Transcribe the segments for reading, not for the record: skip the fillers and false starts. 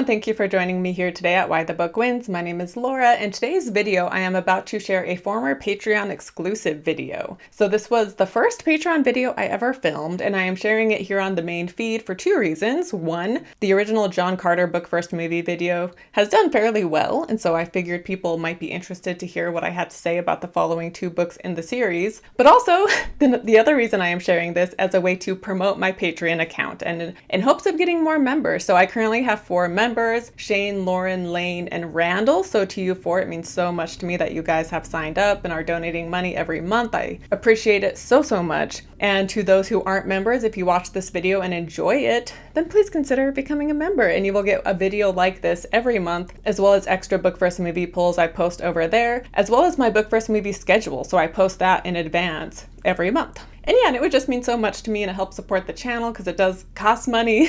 and thank you for joining me here today at Why the Book Wins. My name is Laura. In today's video, I am about to share a former Patreon exclusive video. So this was the first Patreon video I ever filmed, and I am sharing it here on the main feed for two reasons. One, the original John Carter book first movie video has done fairly well, and so I figured people might be interested to hear what I had to say about the following two books in the series. But also, the other reason I am sharing this as a way to promote my Patreon account and in hopes of getting more members. So I currently have 4 members: Shane, Lauren, Lane, and Randall. So to you 4, it means so much to me that you guys have signed up and are donating money every month. I appreciate it so much. And to those who aren't members, if you watch this video and enjoy it, then please consider becoming a member and you will get a video like this every month, as well as extra book versus movie polls I post over there, as well as my book versus movie schedule. So I post that in advance every month. And yeah, and it would just mean so much to me, and it helps support the channel because it does cost money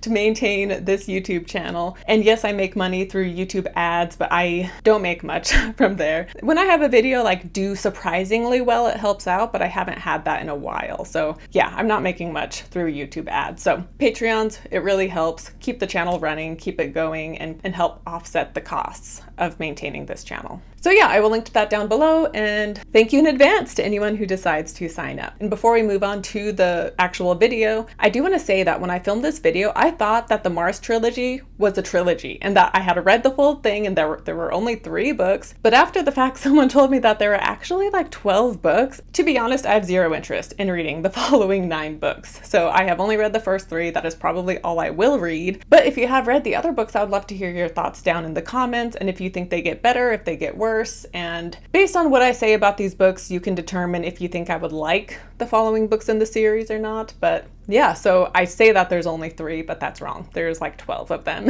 to maintain this YouTube channel. And yes, I make money through YouTube ads, but I don't make much from there. When I have a video like do surprisingly well, it helps out, but I haven't had that in a while. So yeah, I'm not making much through YouTube ads. So Patreons, it really helps keep the channel running, keep it going, and help offset the costs of maintaining this channel. So yeah, I will link to that down below, and thank you in advance to anyone who decides to sign up. And before we move on to the actual video, I do want to say that when I filmed this video, I thought that the Mars Trilogy was a trilogy and that I had read the full thing and there were only 3 books. But after the fact, someone told me that there were actually like 12 books. To be honest, I have zero interest in reading the following 9 books. So I have only read the first 3. That is probably all I will read. But if you have read the other books, I would love to hear your thoughts down in the comments, and if you think they get better, if they get worse. And based on what I say about these books, you can determine if you think I would like the following books in the series or not. But yeah, so I say that there's only 3, but that's wrong. There's like 12 of them.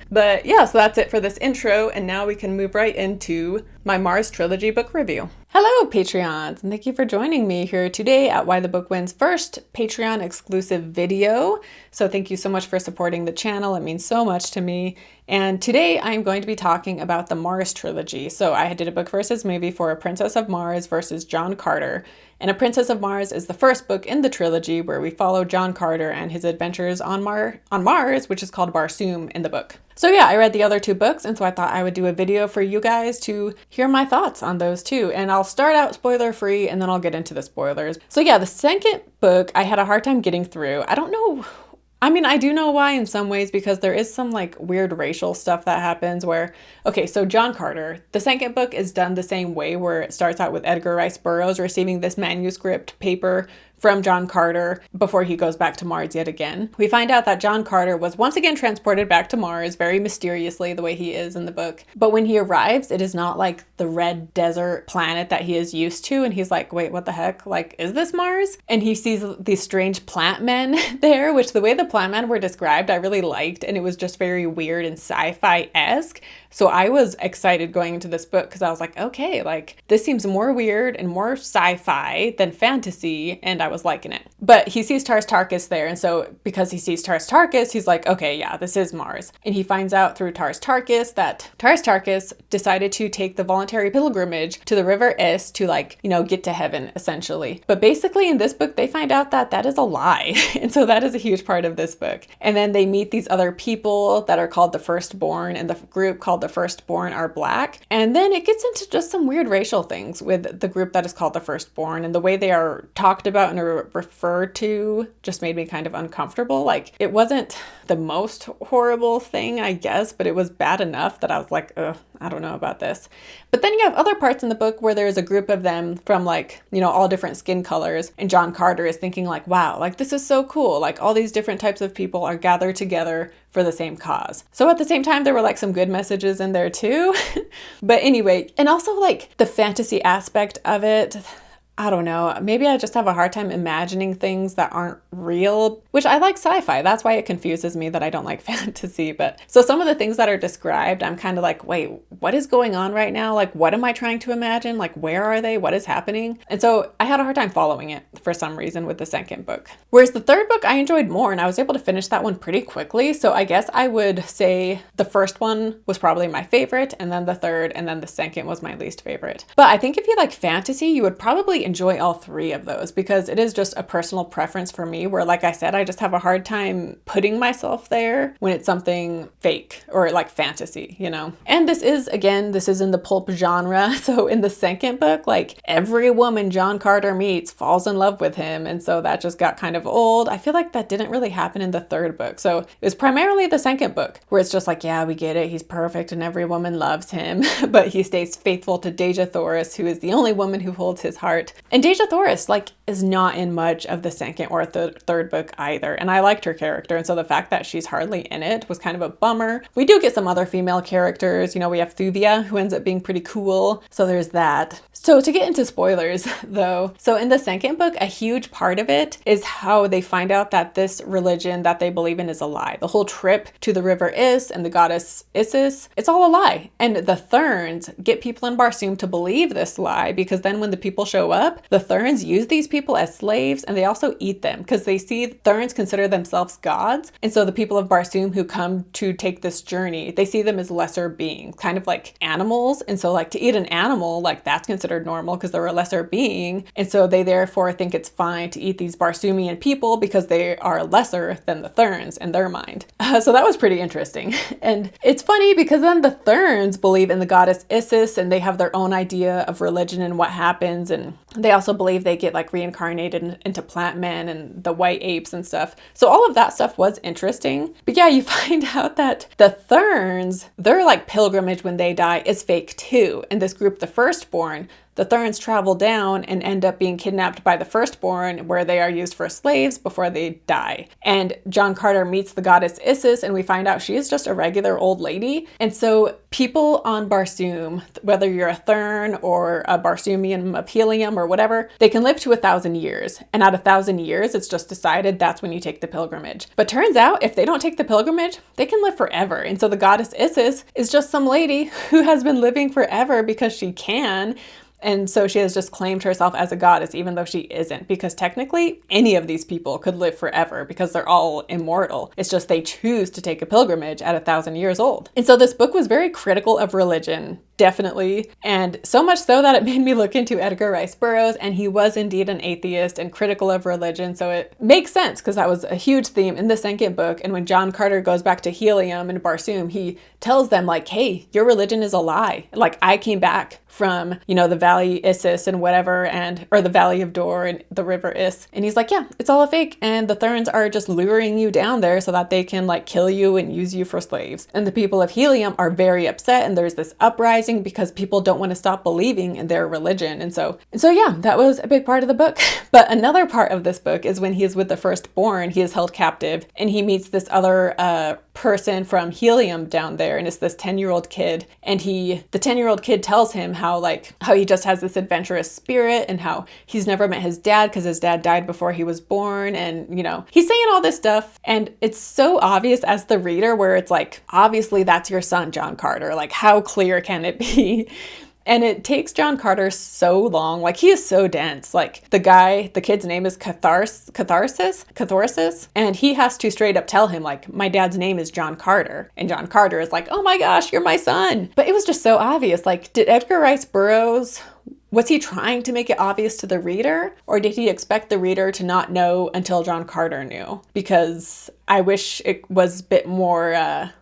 But yeah, so that's it for this intro. And now we can move right into my Mars Trilogy book review. Hello, Patreons, and thank you for joining me here today at Why the Book Wins first Patreon exclusive video. So thank you so much for supporting the channel. It means so much to me. And today I'm going to be talking about the Mars Trilogy. So I did a book versus movie for A Princess of Mars versus John Carter. And A Princess of Mars is the first book in the trilogy where we follow John Carter and his adventures on Mars, which is called Barsoom in the book. So yeah, I read the other 2 books, and so I thought I would do a video for you guys to hear my thoughts on those too. And I'll start out spoiler free and then I'll get into the spoilers. So yeah, the second book I had a hard time getting through. I don't know. I mean, I do know why in some ways, because there is some like weird racial stuff that happens where, okay, so John Carter, the second book is done the same way, where it starts out with Edgar Rice Burroughs receiving this manuscript paper from John Carter before he goes back to Mars yet again. We find out that John Carter was once again transported back to Mars, very mysteriously the way he is in the book. But when he arrives, it is not like the red desert planet that he is used to. And he's like, wait, what the heck? Like, is this Mars? And he sees these strange plant men there, which the way the plant men were described, I really liked. And it was just very weird and sci-fi-esque. So I was excited going into this book because I was like, okay, like this seems more weird and more sci-fi than fantasy, and I was liking it. But he sees Tars Tarkas there, and so because he sees Tars Tarkas, he's like, okay, yeah, this is Mars. And he finds out through Tars Tarkas that Tars Tarkas decided to take the voluntary pilgrimage to the River Is to like, you know, get to heaven essentially. But basically in this book, they find out that that is a lie. And so that is a huge part of this book. And then they meet these other people that are called the Firstborn, and the group called the Firstborn are Black. And then it gets into just some weird racial things with the group that is called the Firstborn, and the way they are talked about and are referred to just made me kind of uncomfortable. Like, it wasn't the most horrible thing, I guess, but it was bad enough that I was like, ugh, I don't know about this. But then you have other parts in the book where there's a group of them from like, you know, all different skin colors. And John Carter is thinking like, wow, like this is so cool. Like all these different types of people are gathered together for the same cause. So at the same time, there were like some good messages in there too. But anyway, and also like the fantasy aspect of it, I don't know, maybe I just have a hard time imagining things that aren't real, which I like sci-fi. That's why it confuses me that I don't like fantasy. But so some of the things that are described, I'm kind of like, wait, what is going on right now? Like, what am I trying to imagine? Like, where are they? What is happening? And so I had a hard time following it for some reason with the second book. Whereas the third book I enjoyed more, and I was able to finish that one pretty quickly. So I guess I would say the first one was probably my favorite, and then the third, and then the second was my least favorite. But I think if you like fantasy, you would probably enjoy all three of those, because it is just a personal preference for me where, like I said, I just have a hard time putting myself there when it's something fake or like fantasy, you know? And this is, again, this is in the pulp genre. So in the second book, like every woman John Carter meets falls in love with him. And so that just got kind of old. I feel like that didn't really happen in the third book. So it was primarily the second book where it's just like, yeah, we get it. He's perfect and every woman loves him, but he stays faithful to Dejah Thoris, who is the only woman who holds his heart. And Dejah Thoris, like, is not in much of the second or third book either. And I liked her character. And so the fact that she's hardly in it was kind of a bummer. We do get some other female characters. You know, we have Thuvia, who ends up being pretty cool. So there's that. So to get into spoilers though, so in the second book, a huge part of it is how they find out that this religion that they believe in is a lie. The whole trip to the river Is and the goddess Isis, it's all a lie. And the Therns get people in Barsoom to believe this lie, because then when the people show up, the Therns use these people as slaves, and they also eat them because they see Therns consider themselves gods. And so the people of Barsoom who come to take this journey, they see them as lesser beings, kind of like animals. And so like to eat an animal, like that's considered normal because they're a lesser being. And so they therefore think it's fine to eat these Barsoomian people because they are lesser than the Therns in their mind. So that was pretty interesting. And it's funny because then the Therns believe in the goddess Isis, and they have their own idea of religion and what happens. And they also believe they get like reincarnated into plant men and the white apes and stuff. So all of that stuff was interesting. But yeah, you find out that the Therns, their like pilgrimage when they die is fake too. And this group, the Firstborn, the Therns travel down and end up being kidnapped by the Firstborn, where they are used for slaves before they die. And John Carter meets the goddess Isis, and we find out she is just a regular old lady. And so people on Barsoom, whether you're a Thern or a Barsoomian of Helium or whatever, they can live to 1,000 years. And at 1,000 years, it's just decided that's when you take the pilgrimage. But turns out if they don't take the pilgrimage, they can live forever. And so the goddess Isis is just some lady who has been living forever because she can. And so she has just claimed herself as a goddess, even though she isn't, because technically any of these people could live forever because they're all immortal. It's just they choose to take a pilgrimage at 1,000 years old. And so this book was very critical of religion, definitely. And so much so that it made me look into Edgar Rice Burroughs, and he was indeed an atheist and critical of religion. So it makes sense because that was a huge theme in the second book. And when John Carter goes back to Helium and Barsoom, he tells them like, hey, your religion is a lie. Like I came back from, you know, the Valley Isis and whatever, or the Valley of Dor and the River Is. And he's like, yeah, it's all a fake. And the Therns are just luring you down there so that they can like kill you and use you for slaves. And the people of Helium are very upset. And there's this uprising because people don't want to stop believing in their religion. And so yeah, that was a big part of the book. But another part of this book is when he is with the Firstborn, he is held captive and he meets this other person from Helium down there. And it's this 10-year-old kid. And the 10-year-old kid tells him how he just has this adventurous spirit and how he's never met his dad because his dad died before he was born. And, you know, he's saying all this stuff. And it's so obvious as the reader where it's like, obviously that's your son, John Carter. Like, how clear can it be? And it takes John Carter so long. Like, he is so dense. Like, the kid's name is Catharsis. And he has to straight up tell him, like, my dad's name is John Carter. And John Carter is like, oh my gosh, you're my son. But it was just so obvious. Like, did Edgar Rice Burroughs, was he trying to make it obvious to the reader? Or did he expect the reader to not know until John Carter knew? Because I wish it was a bit more,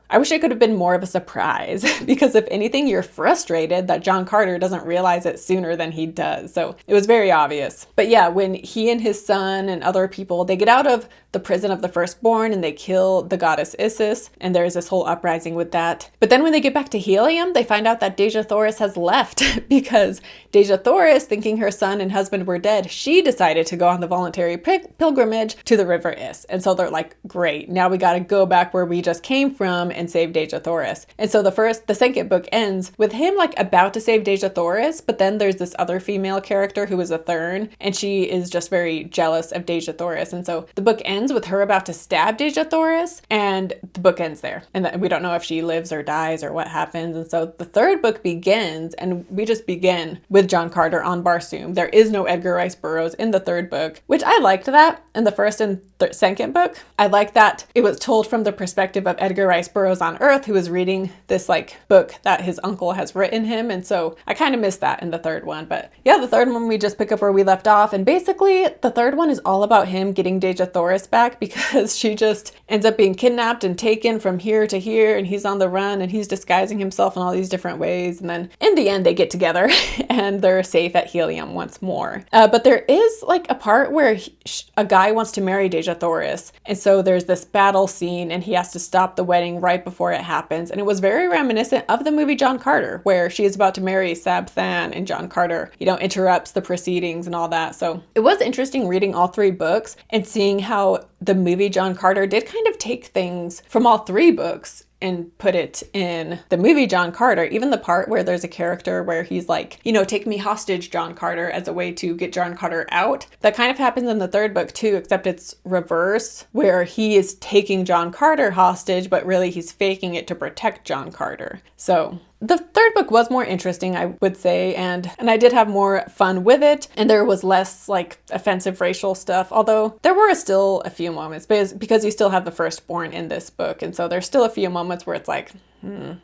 I wish it could have been more of a surprise, because if anything, you're frustrated that John Carter doesn't realize it sooner than he does. So it was very obvious. But yeah, when he and his son and other people, they get out of the prison of the Firstborn and they kill the goddess Isis, and there's this whole uprising with that. But then when they get back to Helium, they find out that Dejah Thoris has left because Dejah Thoris, thinking her son and husband were dead, she decided to go on the voluntary pilgrimage to the River Is. And so they're like, great, now we got to go back where we just came from and save Dejah Thoris. And so the second book ends with him like about to save Dejah Thoris, but then there's this other female character who is a Thern, and she is just very jealous of Dejah Thoris. And so the book ends with her about to stab Dejah Thoris, and the book ends there. And we don't know if she lives or dies or what happens. And so the third book begins, and we just begin with John Carter on Barsoom. There is no Edgar Rice Burroughs in the third book, which I liked that. In the first and second book, I liked that that it was told from the perspective of Edgar Rice Burroughs on Earth, who was reading this like book that his uncle has written him. And so I kind of missed that in the third one. But yeah, the third one, we just pick up where we left off. And basically the third one is all about him getting Dejah Thoris back, because she just ends up being kidnapped and taken from here to here, and he's on the run and he's disguising himself in all these different ways. And then in the end they get together and they're safe at Helium once more. But there is like a part where a guy wants to marry Dejah Thoris, and so there's this battle scene and he has to stop the wedding right before it happens. And it was very reminiscent of the movie John Carter, where she is about to marry Sab Than and John Carter, you know, interrupts the proceedings and all that. So it was interesting reading all three books and seeing how the movie John Carter did kind of take things from all three books and put it in the movie John Carter. Even the part where there's a character where he's like, you know, take me hostage, John Carter, as a way to get John Carter out. That kind of happens in the third book too, except it's reverse, where he is taking John Carter hostage, but really he's faking it to protect John Carter. So the third book was more interesting, I would say, and I did have more fun with it, and there was less like offensive racial stuff, although there were still a few moments because you still have the firstborn in this book, and so there's still a few moments where it's like,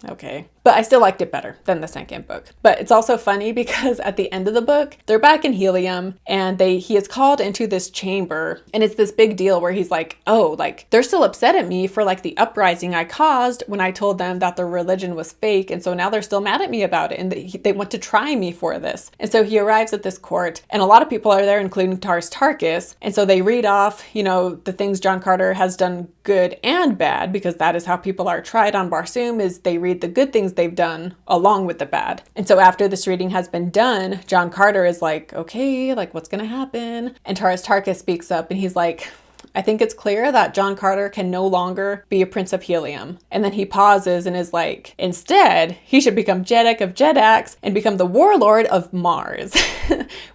okay. But I still liked it better than the second book. But it's also funny because at the end of the book, they're back in Helium and he is called into this chamber, and it's this big deal where he's like, oh, like they're still upset at me for like the uprising I caused when I told them that the religion was fake, and so now they're still mad at me about it and they want to try me for this. And so he arrives at this court and a lot of people are there, including Tars Tarkas, and so they read off, you know, the things John Carter has done good and bad, because that is how people are tried on Barsoom, is they read the good things they've done along with the bad. And so after this reading has been done, John Carter is like, okay, like what's gonna happen? And Tars Tarkas speaks up and he's like, I think it's clear that John Carter can no longer be a Prince of Helium. And then he pauses and is like, instead, he should become Jeddak of Jeddaks and become the Warlord of Mars,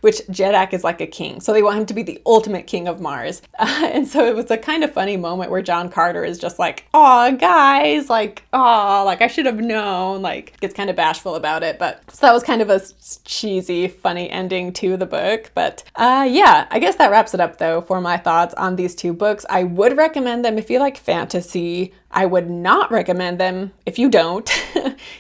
which Jeddak is like a king. So they want him to be the ultimate king of Mars. And so it was a kind of funny moment where John Carter is just like, aw, guys, like, aw, like I should have known, like gets kind of bashful about it. But so that was kind of a cheesy, funny ending to the book. But yeah, I guess that wraps it up though for my thoughts on these two books. I would recommend them if you like fantasy. I would not recommend them if you don't.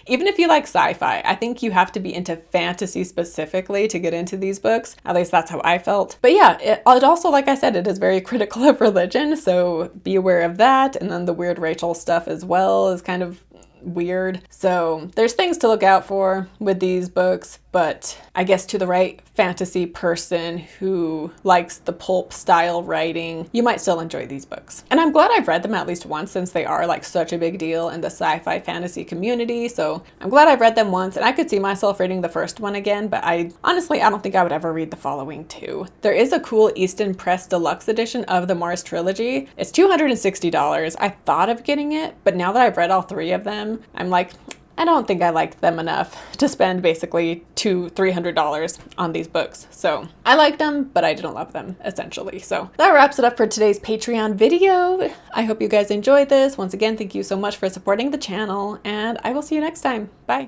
Even if you like sci-fi, I think you have to be into fantasy specifically to get into these books. At least that's how I felt. But yeah, it also, like I said, it is very critical of religion, so be aware of that. And then the weird racial stuff as well is kind of weird. So there's things to look out for with these books, but I guess to the right fantasy person who likes the pulp style writing, you might still enjoy these books. And I'm glad I've read them at least once, since they are like such a big deal in the sci-fi fantasy community. So I'm glad I've read them once, and I could see myself reading the first one again, but honestly, I don't think I would ever read the following two. There is a cool Easton Press deluxe edition of the Mars Trilogy. It's $260. I thought of getting it, but now that I've read all three of them, I'm like, I don't think I liked them enough to spend basically $200-300 on these books. So I liked them, but I didn't love them, essentially. So that wraps it up for today's Patreon video. I hope you guys enjoyed this. Once again, thank you so much for supporting the channel, and I will see you next time. Bye.